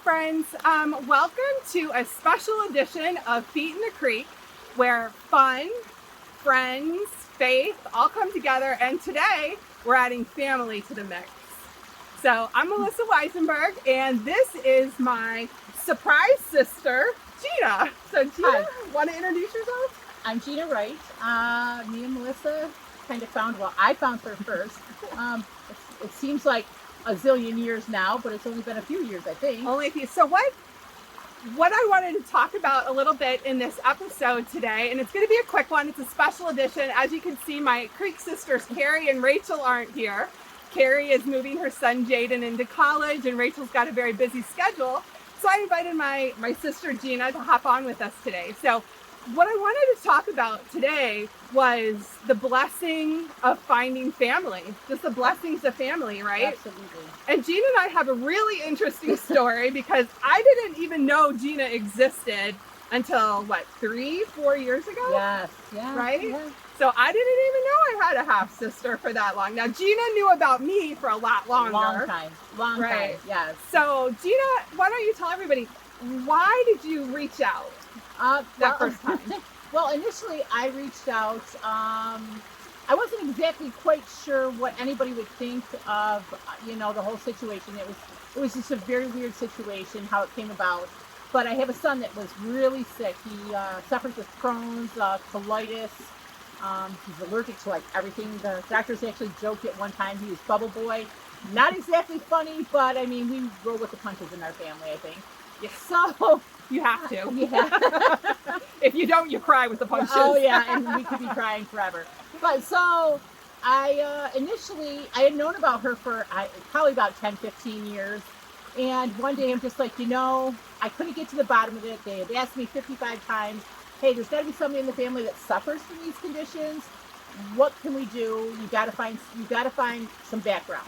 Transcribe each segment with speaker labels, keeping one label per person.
Speaker 1: friends. Welcome to a special edition of Feet in the Creek, where fun, friends, faith all come together, and today we're adding family to the mix. So I'm Melissa Weisenberg, and this is my surprise sister, Gina. So Gina, want to introduce yourself?
Speaker 2: I'm Gina Wright. Me and Melissa kind of I found her first. It seems like a zillion years now, but it's only been a few years, I think.
Speaker 1: Only a few. So what I wanted to talk about a little bit in this episode today, and it's going to be a quick one. It's a special edition. As you can see, my Creek sisters, Carrie and Rachel, aren't here. Carrie is moving her son Jaden into college, and Rachel's got a very busy schedule. So I invited my sister Gina to hop on with us today. So what I wanted to talk about today was the blessing of finding family, just the blessings of family, right?
Speaker 2: Absolutely.
Speaker 1: And Gina and I have a really interesting story because I didn't even know Gina existed until, 3-4 years ago?
Speaker 2: Yes, yeah.
Speaker 1: Right?
Speaker 2: Yeah.
Speaker 1: So I didn't even know I had a half sister for that long. Now Gina knew about me for a lot longer.
Speaker 2: Long time,
Speaker 1: Right.
Speaker 2: time, yes.
Speaker 1: So Gina, why don't you tell everybody, why did you reach out that first time?
Speaker 2: Well, initially I reached out. I wasn't exactly quite sure what anybody would think of, the whole situation. It was just a very weird situation, how it came about. But I have a son that was really sick. He suffers with Crohn's, colitis. He's allergic to everything. The doctors actually joked at one time he was Bubble Boy. Not exactly funny, but I mean, we roll with the punches in our family, I think.
Speaker 1: Yeah.
Speaker 2: So
Speaker 1: You have to.
Speaker 2: yeah.
Speaker 1: If you don't, you cry with the punches.
Speaker 2: Oh yeah, and we could be crying forever. But so I initially I had known about her for probably about 10-15 years. And one day I'm just like, I couldn't get to the bottom of it. They had asked me 55 times, hey, there's got to be somebody in the family that suffers from these conditions. What can we do? You got to find some background.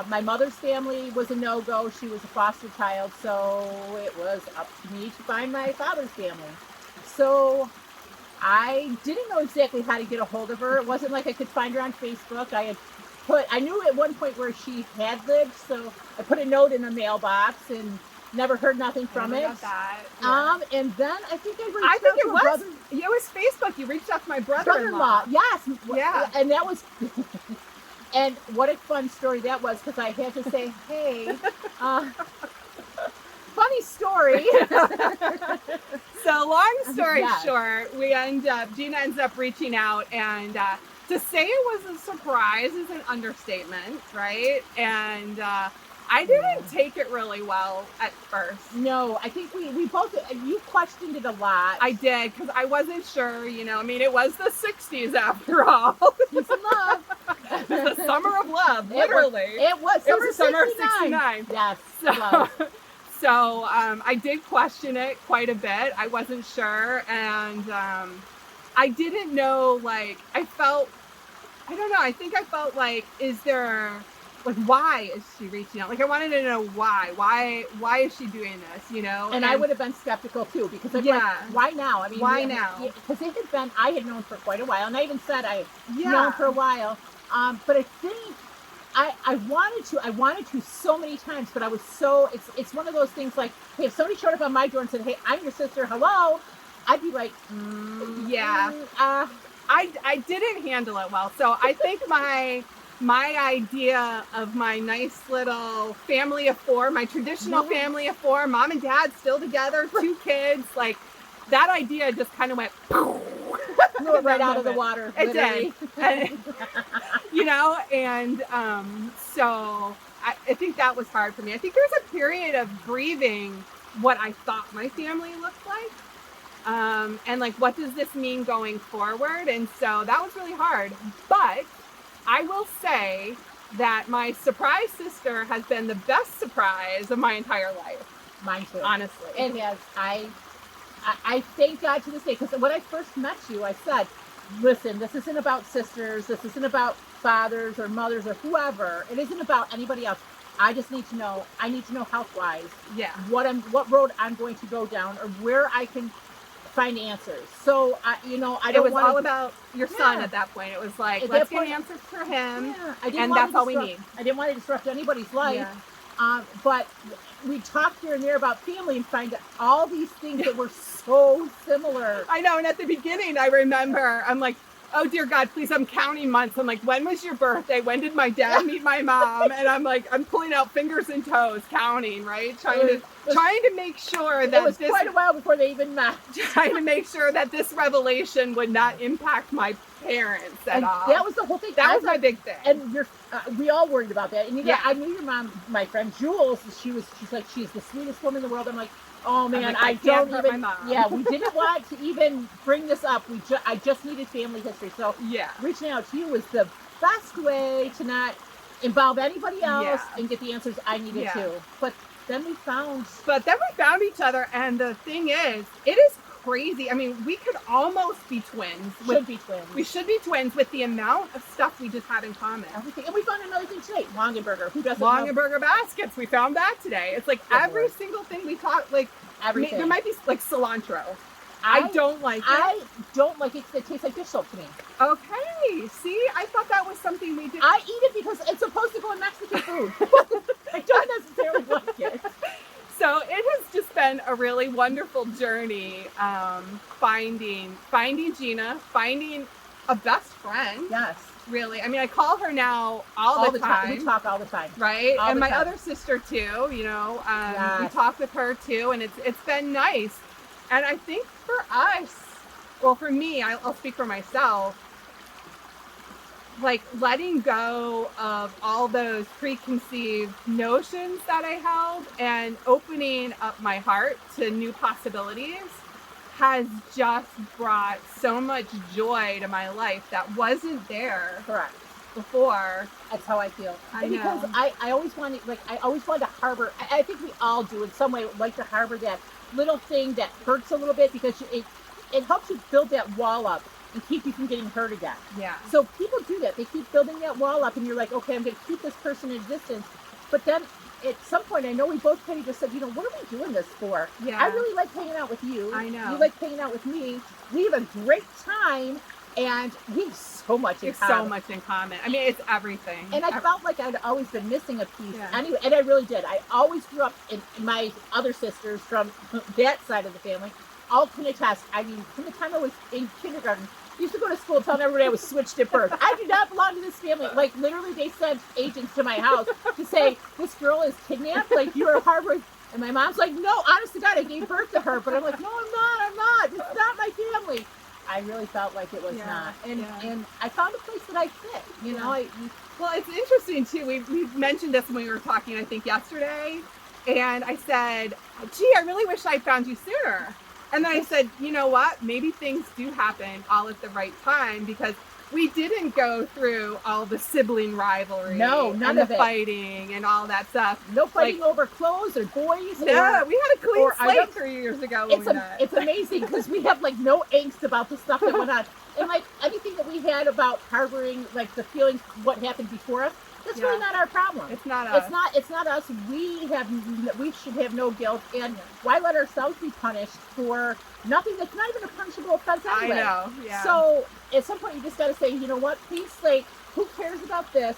Speaker 2: My mother's family was a no-go. She was a foster child, so it was up to me to find my father's family. So I didn't know exactly how to get a hold of her. It wasn't like I could find her on Facebook. I knew at one point where she had lived, so I put a note in a mailbox and never heard nothing from it.
Speaker 1: That. Yeah.
Speaker 2: And then I think I reached out to her brother.
Speaker 1: It was Facebook. You reached out to my brother-in-law.
Speaker 2: Yes.
Speaker 1: Yeah.
Speaker 2: And that was... And what a fun story that was, because I had to say, hey, funny story.
Speaker 1: So long story
Speaker 2: Yeah.
Speaker 1: short, Gina ends up reaching out, and to say it was a surprise is an understatement, right? And I didn't take it really well at first.
Speaker 2: No, I think we both, you questioned it a lot.
Speaker 1: I did, because I wasn't sure, it was the 60s after all.
Speaker 2: Peace and love.
Speaker 1: The summer of love, literally.
Speaker 2: It was
Speaker 1: summer of
Speaker 2: 69.
Speaker 1: 69.
Speaker 2: Yes, it was.
Speaker 1: So I did question it quite a bit. I wasn't sure, and I didn't know, I felt why is she reaching out? I wanted to know why is she doing this,
Speaker 2: And I would have been skeptical too, because I'm like, why now? I mean,
Speaker 1: why now?
Speaker 2: Because I had known for quite a while, and I even said I had known for a while. But I think I wanted to so many times, but I was it's one of those things like, hey, if somebody showed up on my door and said, hey, I'm your sister, hello, I'd be like,
Speaker 1: I didn't handle it well. So I think my idea of my nice little family of four, my traditional family of four, mom and dad still together, 2 kids, that idea just kind of went
Speaker 2: blew it right out of the water.
Speaker 1: It
Speaker 2: literally.
Speaker 1: did. So I think that was hard for me. I think there was a period of grieving what I thought my family looked like. And what does this mean going forward? And so that was really hard. But I will say that my surprise sister has been the best surprise of my entire life.
Speaker 2: Mine too.
Speaker 1: Honestly.
Speaker 2: And yes, I thank God to this day, because when I first met you, I said, listen, this isn't about sisters. This isn't about fathers or mothers or whoever. It isn't about anybody else. I just need to know. I need to know health-wise.
Speaker 1: Yeah.
Speaker 2: What road I'm going to go down, or where I can find answers. So I don't.
Speaker 1: It was all about your son at that point. It was like, let's get answers for him, and that's all we need.
Speaker 2: I didn't want to disrupt anybody's life.
Speaker 1: Yeah.
Speaker 2: But we talked here and there about family and find all these things that were so similar.
Speaker 1: I know. And at the beginning, I remember I'm like, oh dear God, please, I'm counting months. I'm like, when was your birthday? When did my dad meet my mom? And I'm like, I'm pulling out fingers and toes, counting, right? Trying to make sure that
Speaker 2: It was quite a while before they even met.
Speaker 1: Trying to make sure that this revelation would not impact my parents at all.
Speaker 2: That was the whole thing.
Speaker 1: That was my big thing.
Speaker 2: And we all worried about that. And
Speaker 1: Yeah.
Speaker 2: I knew your mom, my friend Jules. She's like, she's the sweetest woman in the world. I'm like, oh man,
Speaker 1: like,
Speaker 2: I
Speaker 1: I
Speaker 2: don't
Speaker 1: can't hurt
Speaker 2: even.
Speaker 1: my mom.
Speaker 2: Yeah, we didn't want to even bring this up. I just needed family history. So
Speaker 1: Yeah.
Speaker 2: reaching out to you was the best way to not involve anybody else
Speaker 1: Yeah.
Speaker 2: and get the answers I needed
Speaker 1: Yeah.
Speaker 2: to. But then we found.
Speaker 1: But then we found each other, and the thing is, it is crazy. I mean, we could almost be twins.
Speaker 2: Should be twins.
Speaker 1: We should be twins with the amount of stuff we just have in common.
Speaker 2: Everything. And we found another thing today. Longenberger. Who doesn't know
Speaker 1: Longenberger baskets. We found that today. It's like every single thing we taught, like
Speaker 2: everything?
Speaker 1: there might be like cilantro. I don't like it.
Speaker 2: I don't like it because it tastes like dish soap to me.
Speaker 1: Okay. See, I thought that was something we did.
Speaker 2: I eat it because it's supposed to go in Mexican food. I don't necessarily like it.
Speaker 1: So it has just been a really wonderful journey, finding Gina, finding a best friend.
Speaker 2: Yes.
Speaker 1: Really, I mean, I call her now all the time.
Speaker 2: We talk all the time.
Speaker 1: Right,
Speaker 2: All
Speaker 1: and
Speaker 2: the
Speaker 1: my
Speaker 2: time.
Speaker 1: other sister too. You know, we
Speaker 2: Yes.
Speaker 1: talk with her too, and it's been nice. And I think for us, well, for me, I'll speak for myself. Like letting go of all those preconceived notions that I held and opening up my heart to new possibilities has just brought so much joy to my life that wasn't there
Speaker 2: Correct.
Speaker 1: before.
Speaker 2: That's how I feel.
Speaker 1: I
Speaker 2: And because
Speaker 1: know.
Speaker 2: I always wanted, I always wanted to harbor. I think we all do in some way like to harbor that little thing that hurts a little bit because it helps you build that wall up and keep you from getting hurt again.
Speaker 1: Yeah.
Speaker 2: So people do that. They keep building that wall up, and you're like, okay, I'm going to keep this person in existence. But then at some point, I know we both kind of just said, you know, what are we doing this for?
Speaker 1: Yeah.
Speaker 2: I really like hanging out with you.
Speaker 1: I know.
Speaker 2: You like hanging out with me. We have a great time, and we have so much in
Speaker 1: There's
Speaker 2: common.
Speaker 1: so much in common. I mean, it's everything.
Speaker 2: And I felt like I'd always been missing a piece.
Speaker 1: Yeah.
Speaker 2: Anyway, and I really did. I always grew up in my other sisters from that side of the family. All can attest. I mean, from the time I was in kindergarten, I used to go to school telling everybody I was switched at birth. I do not belong to this family. Like, literally, they sent agents to my house to say, this girl is kidnapped. Like, you're a Harvard. And my mom's like, no, honest to God, I gave birth to her. But I'm like, no, I'm not. It's not my family. I really felt like it was not. And I found a place that I fit. You know,
Speaker 1: Well, it's interesting too. We mentioned this when we were talking, I think yesterday, and I said, "Gee, I really wish I found you sooner." And then I said, "You know what? Maybe things do happen all at the right time because we didn't go through all the sibling rivalry,
Speaker 2: No, none
Speaker 1: and
Speaker 2: of
Speaker 1: the
Speaker 2: it.
Speaker 1: fighting and all that stuff.
Speaker 2: no fighting over clothes or boys.
Speaker 1: No, we had a clean
Speaker 2: or I
Speaker 1: slate
Speaker 2: don't-
Speaker 1: 3 years ago when we met.
Speaker 2: It's amazing because we have like no angst about the stuff that went on. And like anything that we had about harboring like the feelings, what happened before us, that's
Speaker 1: Yeah.
Speaker 2: really not our problem.
Speaker 1: It's not us.
Speaker 2: It's not us. We should have no guilt. And why let ourselves be punished for nothing that's not even a punishable offense anyway?
Speaker 1: I know. Yeah.
Speaker 2: So at some point you just got to say, you know what, clean slate. Who cares about this?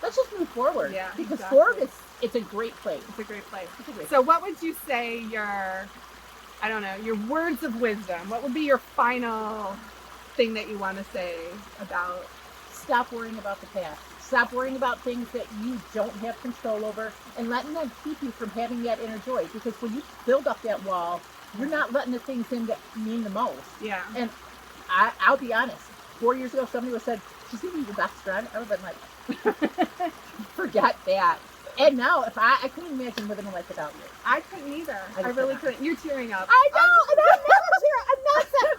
Speaker 2: Let's just move forward.
Speaker 1: Yeah,
Speaker 2: Because
Speaker 1: exactly.
Speaker 2: forward it's a great place.
Speaker 1: it's a great place.
Speaker 2: It's a great
Speaker 1: So what would you say your words of wisdom? What would be your final thing that you want to say about?
Speaker 2: Stop worrying about the past. Stop worrying about things that you don't have control over and letting them keep you from having that inner joy. Because when you build up that wall, you're not letting the things in that mean the most.
Speaker 1: Yeah.
Speaker 2: And I'll be honest, 4 years ago, somebody would have said, she's going to be your best friend. I would have been like, forget that. And now, if I couldn't imagine living a life without you.
Speaker 1: I couldn't either.
Speaker 2: I
Speaker 1: I really
Speaker 2: cannot.
Speaker 1: couldn't. You're tearing up.
Speaker 2: I know, and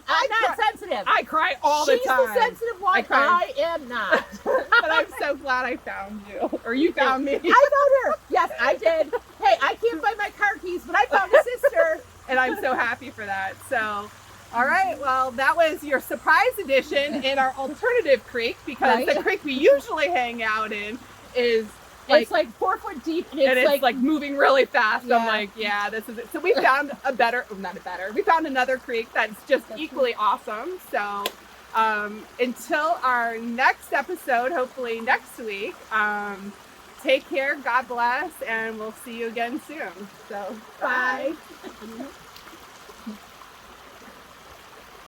Speaker 2: I'm not sensitive.
Speaker 1: I cry all the
Speaker 2: She's
Speaker 1: time.
Speaker 2: the sensitive one.
Speaker 1: I cry.
Speaker 2: I am not.
Speaker 1: But I'm so glad I found you. Or you found me.
Speaker 2: I found her. Yes, I did. Hey, I can't find my car keys, but I found a sister.
Speaker 1: And I'm so happy for that. So, all right. Well, that was your surprise edition in our alternative creek because
Speaker 2: Right.
Speaker 1: the creek we usually hang out in is
Speaker 2: It's like 4 foot deep, and it's,
Speaker 1: like moving really fast.
Speaker 2: Yeah.
Speaker 1: I'm like, yeah, this is it. So we found we found another creek that's just equally awesome. So until our next episode, hopefully next week, take care, God bless, and we'll see you again soon. So
Speaker 2: Bye.
Speaker 1: bye.